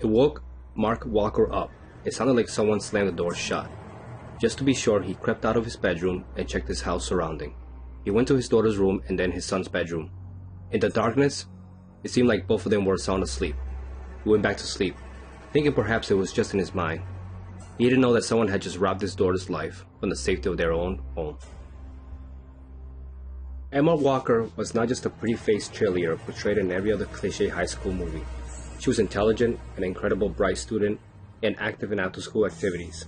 It woke Mark Walker up. It sounded like someone slammed the door shut. Just to be sure, he crept out of his bedroom and checked his house surrounding. He went to his daughter's room and then his son's bedroom. In the darkness, it seemed like both of them were sound asleep. He went back to sleep, thinking perhaps it was just in his mind. He didn't know that someone had just robbed his daughter's life from the safety of their own home. Emma Walker was not just a pretty-faced cheerleader portrayed in every other cliché high school movie. She was intelligent, an incredible bright student, and active in after-school activities.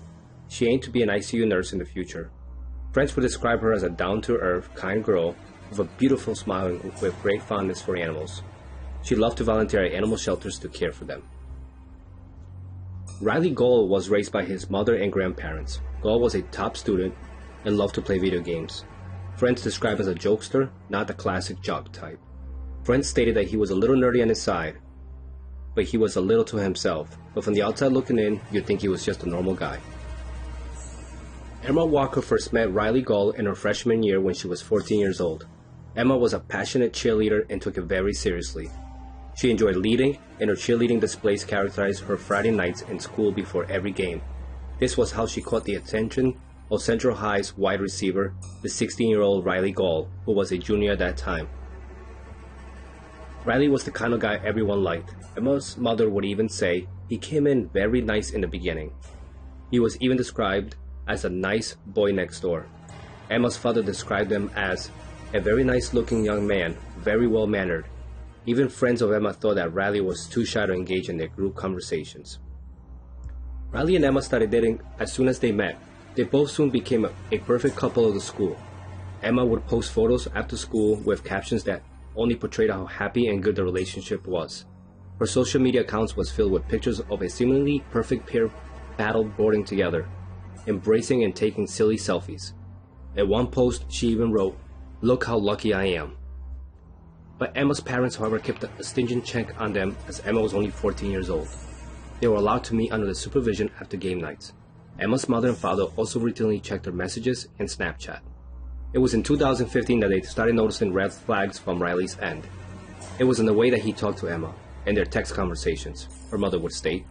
She aimed to be an ICU nurse in the future. Friends would describe her as a down-to-earth, kind girl with a beautiful smile and with great fondness for animals. She loved to volunteer at animal shelters to care for them. Riley Goll was raised by his mother and grandparents. Goll was a top student and loved to play video games. Friends described as a jokester, not the classic jock type. Friends stated that he was a little nerdy on his side, but he was a little to himself. But from the outside looking in, you'd think he was just a normal guy. Emma Walker first met Riley Goll in her freshman year when she was 14 years old. Emma was a passionate cheerleader and took it very seriously. She enjoyed leading, and her cheerleading displays characterized her Friday nights in school before every game. This was how she caught the attention of Central High's wide receiver, the 16-year-old Riley Goll, who was a junior at that time. Riley was the kind of guy everyone liked. Emma's mother would even say he came in very nice in the beginning. He was even described as a nice boy next door. Emma's father described him as a very nice-looking young man, very well-mannered. Even friends of Emma thought that Riley was too shy to engage in their group conversations. Riley and Emma started dating as soon as they met. They both soon became a perfect couple of the school. Emma would post photos after school with captions that only portrayed how happy and good the relationship was. Her social media accounts was filled with pictures of a seemingly perfect pair paddle boarding together, embracing and taking silly selfies. At one post, she even wrote, "Look how lucky I am." But Emma's parents, however, kept a stringent check on them as Emma was only 14 years old. They were allowed to meet under the supervision after game nights. Emma's mother and father also routinely checked her messages and Snapchat. It was in 2015 that they started noticing red flags from Riley's end. It was in the way that he talked to Emma, and their text conversations, her mother would state.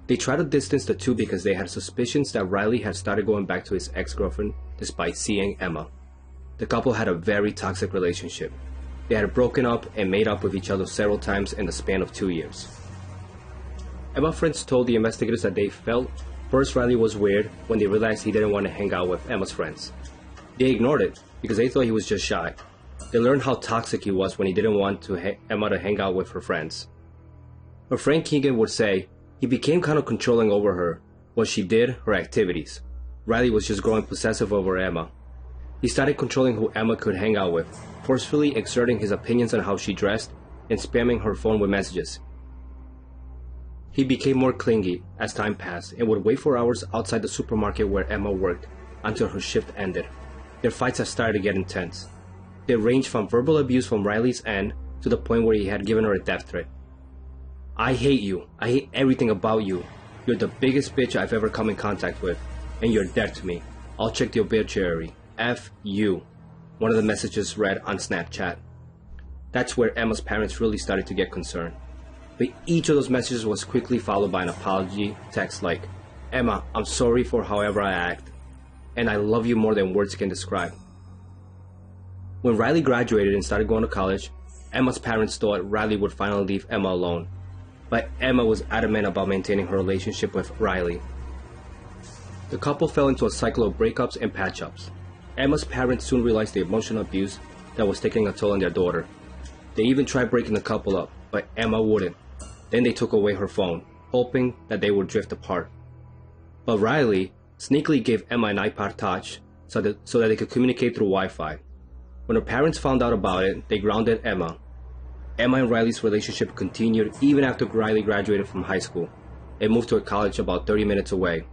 They tried to distance the two because they had suspicions that Riley had started going back to his ex-girlfriend despite seeing Emma. The couple had a very toxic relationship. They had broken up and made up with each other several times in the span of 2 years. Emma's friends told the investigators that they felt first Riley was weird when they realized he didn't want to hang out with Emma's friends. They ignored it because they thought he was just shy. They learned how toxic he was when he didn't want Emma to hang out with her friends. Her friend Keegan would say he became kind of controlling over her, what she did, her activities. Riley was just growing possessive over Emma. He started controlling who Emma could hang out with, forcefully exerting his opinions on how she dressed and spamming her phone with messages. He became more clingy as time passed and would wait for hours outside the supermarket where Emma worked until her shift ended. Their fights had started to get intense. They ranged from verbal abuse from Riley's end to the point where he had given her a death threat. "I hate you. I hate everything about you. You're the biggest bitch I've ever come in contact with, and you're dead to me. I'll check the obituary. F you," one of the messages read on Snapchat. That's where Emma's parents really started to get concerned. But each of those messages was quickly followed by an apology text like, "Emma, I'm sorry for however I act, and I love you more than words can describe." When Riley graduated and started going to college, Emma's parents thought Riley would finally leave Emma alone. But Emma was adamant about maintaining her relationship with Riley. The couple fell into a cycle of breakups and patch-ups. Emma's parents soon realized the emotional abuse that was taking a toll on their daughter. They even tried breaking the couple up, but Emma wouldn't. Then they took away her phone, hoping that they would drift apart. But Riley sneakily gave Emma an iPod Touch so that they could communicate through Wi-Fi. When her parents found out about it, they grounded Emma. Emma and Riley's relationship continued even after Riley graduated from high school and moved to a college about 30 minutes away.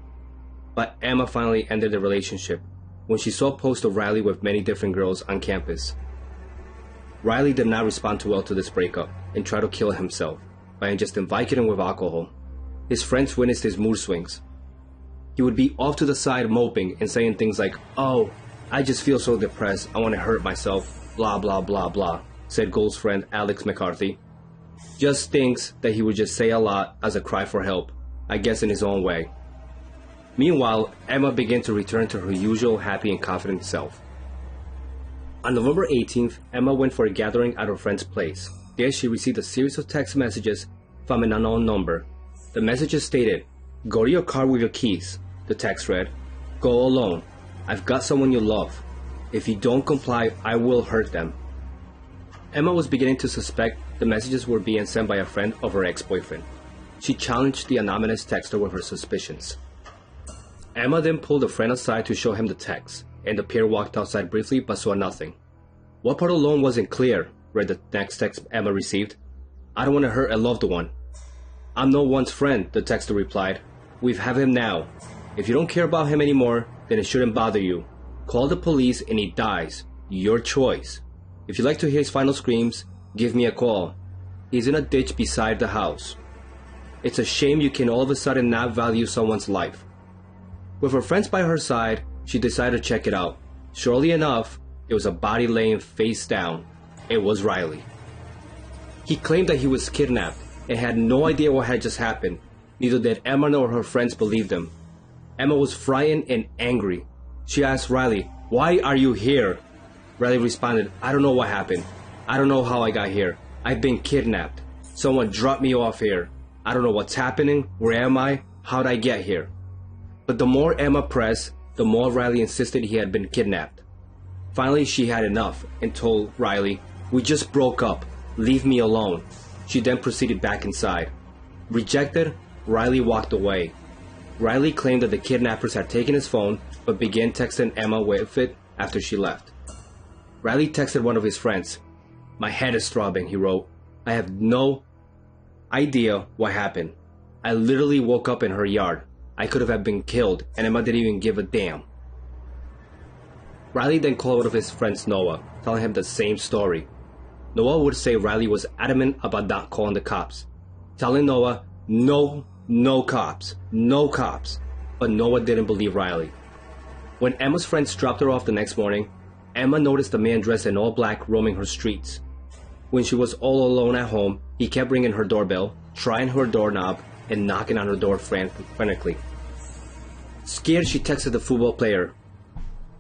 But Emma finally ended the relationship when she saw posts of Riley with many different girls on campus. Riley did not respond too well to this breakup and tried to kill himself by ingesting Vicodin with alcohol. His friends witnessed his mood swings. He would be off to the side moping and saying things like, "Oh, I just feel so depressed, I want to hurt myself, blah blah blah blah," said Gold's friend Alex McCarthy. Just thinks that he would just say a lot as a cry for help, I guess in his own way. Meanwhile, Emma began to return to her usual happy and confident self. On November 18th, Emma went for a gathering at her friend's place. There she received a series of text messages from an unknown number. The messages stated, "Go to your car with your keys." The text read, "Go alone. I've got someone you love. If you don't comply, I will hurt them." Emma was beginning to suspect the messages were being sent by a friend of her ex-boyfriend. She challenged the anonymous texter with her suspicions. Emma then pulled a friend aside to show him the text, and the pair walked outside briefly but saw nothing. "What part alone wasn't clear?" read the next text Emma received. "I don't want to hurt a loved one." "I'm no one's friend," the texter replied. "We've have him now. If you don't care about him anymore, then it shouldn't bother you. Call the police and he dies. Your choice. If you'd like to hear his final screams, give me a call. He's in a ditch beside the house. It's a shame you can all of a sudden not value someone's life." With her friends by her side, she decided to check it out. Surely enough, there was a body laying face down. It was Riley. He claimed that he was kidnapped and had no idea what had just happened. Neither did Emma nor her friends believe them. Emma was frightened and angry. She asked Riley, "Why are you here?" Riley responded, "I don't know what happened. I don't know how I got here. I've been kidnapped. Someone dropped me off here. I don't know what's happening. Where am I? How'd I get here?" But the more Emma pressed, the more Riley insisted he had been kidnapped. Finally, she had enough and told Riley, "We just broke up. Leave me alone." She then proceeded back inside. Rejected, Riley walked away. Riley claimed that the kidnappers had taken his phone but began texting Emma with it after she left. Riley texted one of his friends. "My head is throbbing," he wrote. "I have no idea what happened. I literally woke up in her yard. I could have been killed and Emma didn't even give a damn." Riley then called one of his friends Noah, telling him the same story. Noah would say Riley was adamant about not calling the cops, telling Noah, no cops, no cops. But Noah didn't believe Riley. When Emma's friends dropped her off the next morning, Emma noticed a man dressed in all black roaming her streets. When she was all alone at home, he kept ringing her doorbell, trying her doorknob, and knocking on her door frantically. Scared, she texted the football player,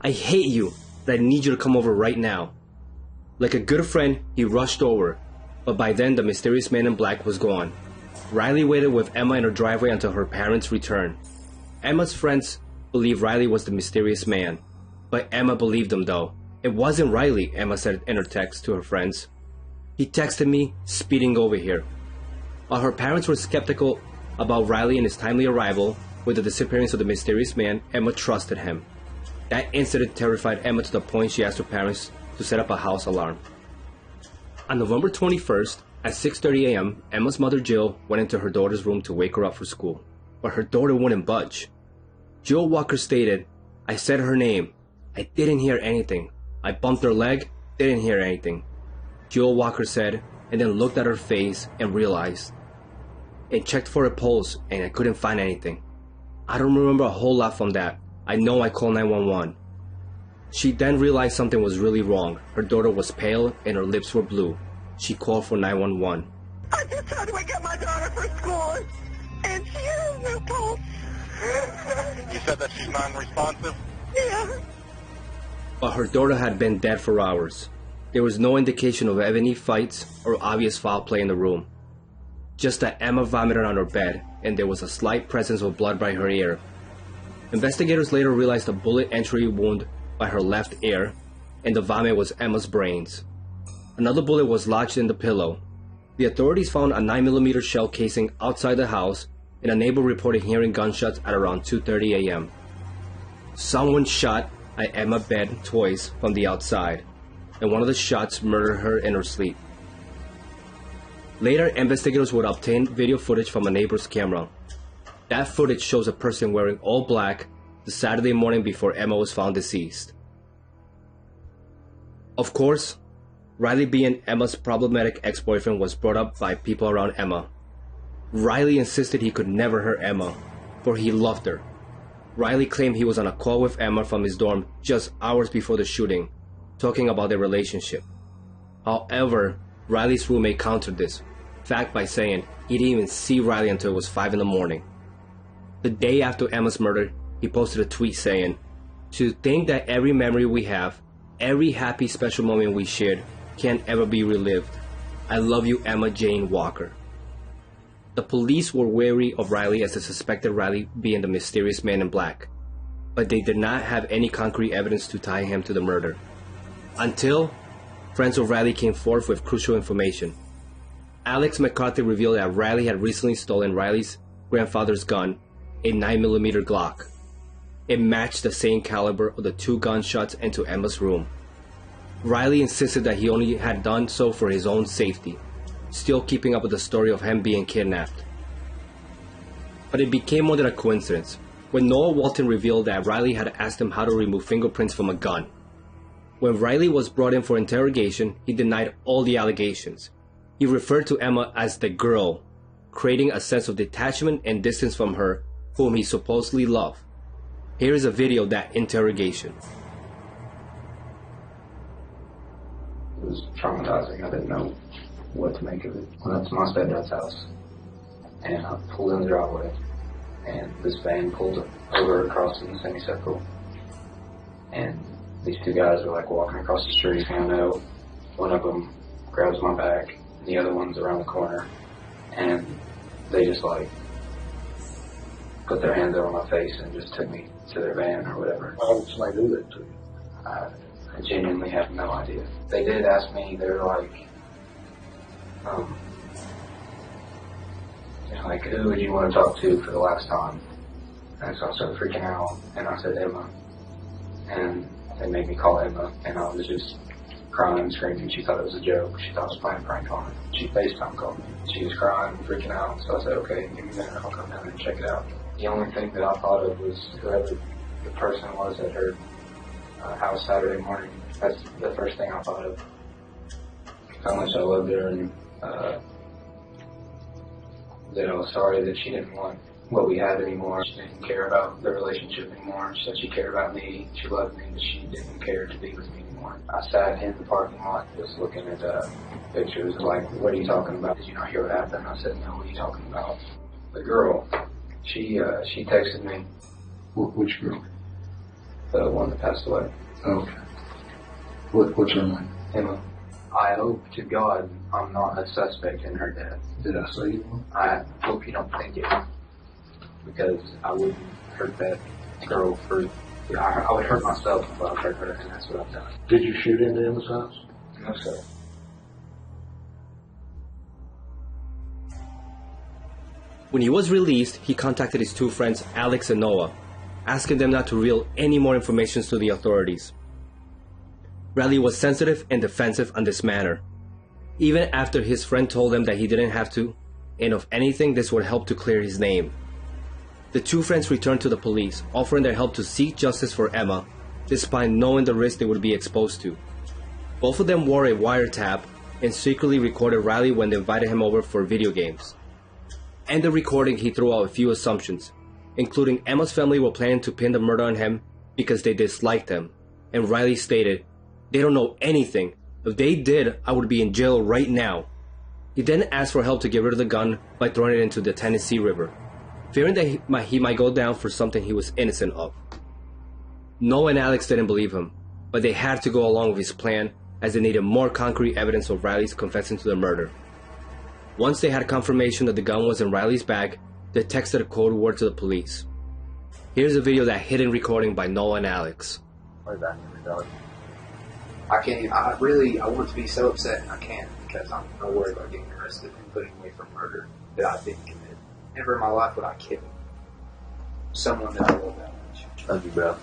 "I hate you, but I need you to come over right now." Like a good friend, he rushed over, but by then the mysterious man in black was gone. Riley waited with Emma in her driveway until her parents returned. Emma's friends believed Riley was the mysterious man, but Emma believed him though. "It wasn't Riley," Emma said in her text to her friends. "He texted me speeding over here." While her parents were skeptical about Riley and his timely arrival with the disappearance of the mysterious man, Emma trusted him. That incident terrified Emma to the point she asked her parents to set up a house alarm. On November 21st, at 6:30 a.m., Emma's mother Jill went into her daughter's room to wake her up for school, but her daughter wouldn't budge. Jill Walker stated, "I said her name. I didn't hear anything. I bumped her leg, didn't hear anything." Jill Walker said, and then looked at her face and realized, "And checked for a pulse and I couldn't find anything. I don't remember a whole lot from that. I know I called 911. She then realized something was really wrong. Her daughter was pale and her lips were blue. She called for 911. "I just tried to wake up my daughter for school, and she has no pulse." You said that she's non-responsive? Yeah. But her daughter had been dead for hours. There was no indication of any fights or obvious foul play in the room. Just that Emma vomited on her bed, and there was a slight presence of blood by her ear. Investigators later realized a bullet entry wound by her left ear, and the vomit was Emma's brains. Another bullet was lodged in the pillow. The authorities found a 9mm shell casing outside the house, and a neighbor reported hearing gunshots at around 2:30 a.m. Someone shot at Emma bed twice from the outside, and one of the shots murdered her in her sleep. Later, investigators would obtain video footage from a neighbor's camera. That footage shows a person wearing all black the Saturday morning before Emma was found deceased. Of course, Riley being Emma's problematic ex-boyfriend was brought up by people around Emma. Riley insisted he could never hurt Emma, for he loved her. Riley claimed he was on a call with Emma from his dorm just hours before the shooting, talking about their relationship. However, Riley's roommate countered this. fact by saying he didn't even see Riley until it was 5 in the morning. The day after Emma's murder, he posted a tweet saying, "To think that every memory we have, every happy special moment we shared, can't ever be relived. I love you, Emma Jane Walker." The police were wary of Riley as they suspected Riley being the mysterious man in black, but they did not have any concrete evidence to tie him to the murder. Until friends of Riley came forth with crucial information. Alex McCarthy revealed that Riley had recently stolen Riley's grandfather's gun, a 9mm Glock. It matched the same caliber of the 2 gunshots into Emma's room. Riley insisted that he only had done so for his own safety, still keeping up with the story of him being kidnapped. But it became more than a coincidence when Noah Walton revealed that Riley had asked him how to remove fingerprints from a gun. When Riley was brought in for interrogation, he denied all the allegations. He referred to Emma as the girl, creating a sense of detachment and distance from her, whom he supposedly loved. Here is a video of that interrogation. It was traumatizing. I didn't know what to make of it. Went up to my stepdad's house, and I pulled in the driveway, and this van pulled over across in the semicircle, and these 2 guys were like walking across the street, and I know one of them grabs my back, and the other one's around the corner, and they just like put their hands over my face and just took me to their van or whatever. Why would somebody do that to you? I genuinely have no idea. They did ask me, they were like, who would you want to talk to for the last time? And so I started freaking out, and I said Emma. And they made me call Emma, and I was just crying and screaming. She thought it was a joke. She thought I was playing a prank on her. She FaceTime called me. She was crying and freaking out, so I said, okay, give me a minute, I'll come down and check it out. The only thing that I thought of was whoever the person was at her house Saturday morning. That's the first thing I thought of. How much I loved her, and that I was sorry that she didn't want what we had anymore. She didn't care about the relationship anymore. She said she cared about me, she loved me, but she didn't care to be with me anymore. I sat in the parking lot just looking at pictures, like, what are you talking about? Did you not hear what happened? I said, no, what are you talking about? The girl, she texted me. Which girl? The one that passed away. Okay. What's her name? Emma. I hope to God I'm not a suspect in her death. Did I say you were? I hope you don't think it, because I wouldn't hurt that girl for. I would hurt myself if I hurt her, and that's what I've done. Did you shoot into Emma's house? No, sir. When he was released, he contacted his 2 friends, Alex and Noah, asking them not to reveal any more information to the authorities. Riley was sensitive and defensive on this matter, even after his friend told him that he didn't have to, and if anything, this would help to clear his name. The 2 friends returned to the police, offering their help to seek justice for Emma, despite knowing the risk they would be exposed to. Both of them wore a wiretap and secretly recorded Riley when they invited him over for video games. In the recording, he threw out a few assumptions, including Emma's family were planning to pin the murder on him because they disliked him, and Riley stated, "They don't know anything. If they did, I would be in jail right now." He then asked for help to get rid of the gun by throwing it into the Tennessee River, fearing that he might go down for something he was innocent of. Noah and Alex didn't believe him, but they had to go along with his plan as they needed more concrete evidence of Riley's confessing to the murder. Once they had confirmation that the gun was in Riley's bag, they texted a code word to the police. Here's a video of that hidden recording by Noah and Alex. I want to be so upset and I can't, because I'm worried about getting arrested and putting away for murder that I didn't commit. Never in my life would I kill someone that I love that much. Love you, bro.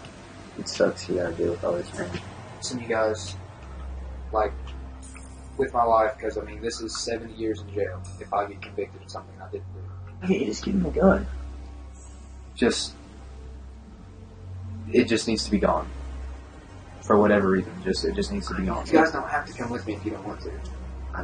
It sucks you gotta deal with all this, man. Listen, you guys, with my life, because, this is 70 years in jail if I get convicted of something I didn't do. Hey, just give him a gun. It just needs to be gone. For whatever reason, it just needs to be gone. You guys don't have to come with me if you don't want to. I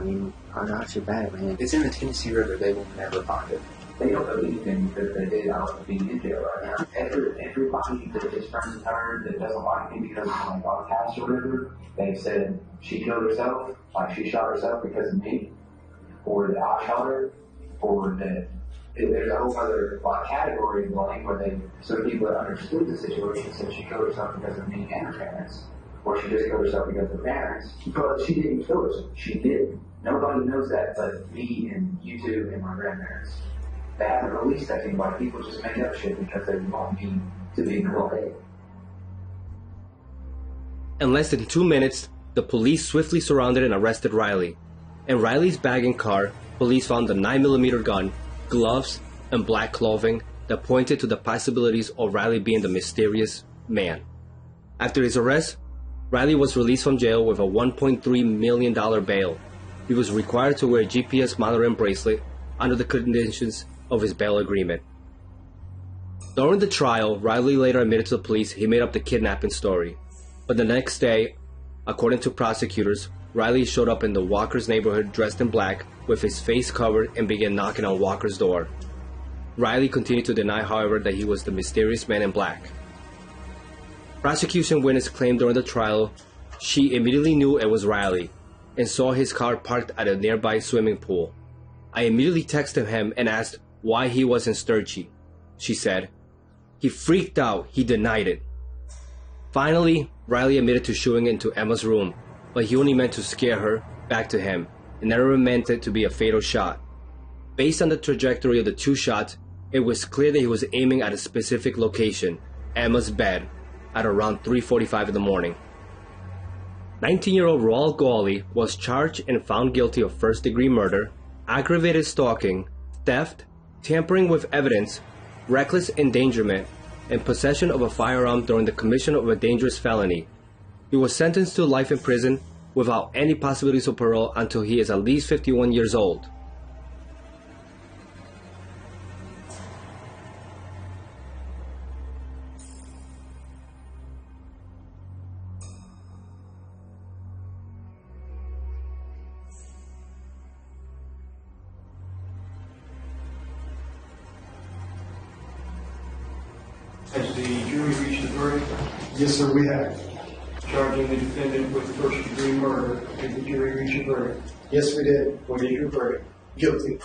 got your back, man. It's in the Tennessee River. They will never find it. They don't know anything because they did. I would be in jail right now. Everybody that is friends with her that doesn't like me because of my podcast or whatever, they said she killed herself, she shot herself because of me. or the I shot her, or the, there's a whole other category of blame where some people that understood the situation said she killed herself because of me and her parents, or she just killed herself because of her parents, but she didn't kill herself. She did. Nobody knows that but me and you two and my grandparents. They haven't released that to anybody. People just make up shit because they want me to be correct. In less than 2 minutes, the police swiftly surrounded and arrested Riley. In Riley's bag and car, police found a 9mm gun, gloves, and black clothing that pointed to the possibilities of Riley being the mysterious man. After his arrest, Riley was released from jail with a $1.3 million bail. He was required to wear a GPS monitoring bracelet under the conditions of his bail agreement. During the trial, Riley later admitted to the police he made up the kidnapping story. But the next day, according to prosecutors, Riley showed up in the Walker's neighborhood dressed in black with his face covered and began knocking on Walker's door. Riley continued to deny, however, that he was the mysterious man in black. Prosecution witness claimed during the trial she immediately knew it was Riley and saw his car parked at a nearby swimming pool. I immediately texted him and asked why he wasn't Sturchy. She said, "He freaked out, he denied it." Finally, Riley admitted to shooting into Emma's room, but he only meant to scare her back to him and never meant it to be a fatal shot. Based on the trajectory of the two shots, it was clear that he was aiming at a specific location, Emma's bed, at around 3:45 in the morning. 19-year-old Raul Gawley was charged and found guilty of first-degree murder, aggravated stalking, theft, tampering with evidence, reckless endangerment, and possession of a firearm during the commission of a dangerous felony. He was sentenced to life in prison without any possibilities of parole until he is at least 51 years old. Has the jury reached a verdict Yes, sir, we have. charging the defendant with first-degree murder? Did the jury reach a verdict? Yes, we did. What is your verdict? Guilty.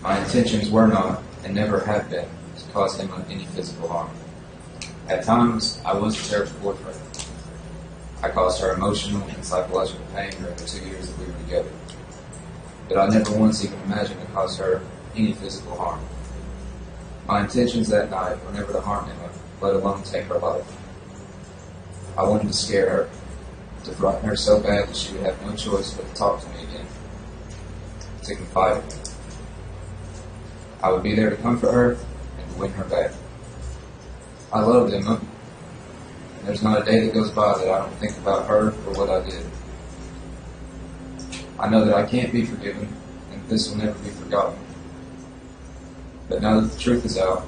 My intentions were not, and never have been, to cause him any physical harm. At times, I was a terrible boyfriend. I caused her emotional and psychological pain during the 2 years that we were together. But I never once even imagined to cause her any physical harm. My intentions that night were never to harm Emma, let alone take her life. I wanted to scare her, to frighten her so bad that she would have no choice but to talk to me again, to confide in me. I would be there to comfort her and to win her back. I loved Emma, and there's not a day that goes by that I don't think about her or what I did. I know that I can't be forgiven, and this will never be forgotten. But now that the truth is out,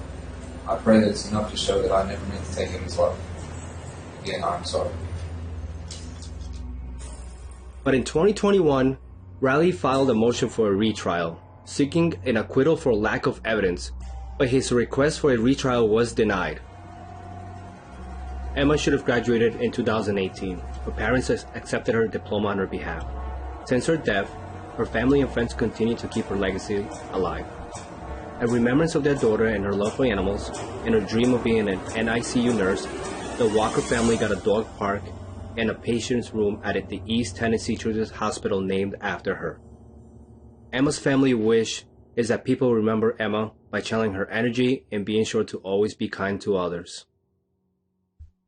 I pray that it's enough to show that I never meant to take Emma's life. Again, I'm sorry. But in 2021, Riley filed a motion for a retrial, seeking an acquittal for lack of evidence, but his request for a retrial was denied. Emma should have graduated in 2018. Her parents accepted her diploma on her behalf. Since her death, her family and friends continue to keep her legacy alive. A remembrance of their daughter and her love for animals, and her dream of being an NICU nurse, the Walker family got a dog park and a patient's room at the East Tennessee Children's Hospital named after her. Emma's family wish is that people remember Emma by channeling her energy and being sure to always be kind to others.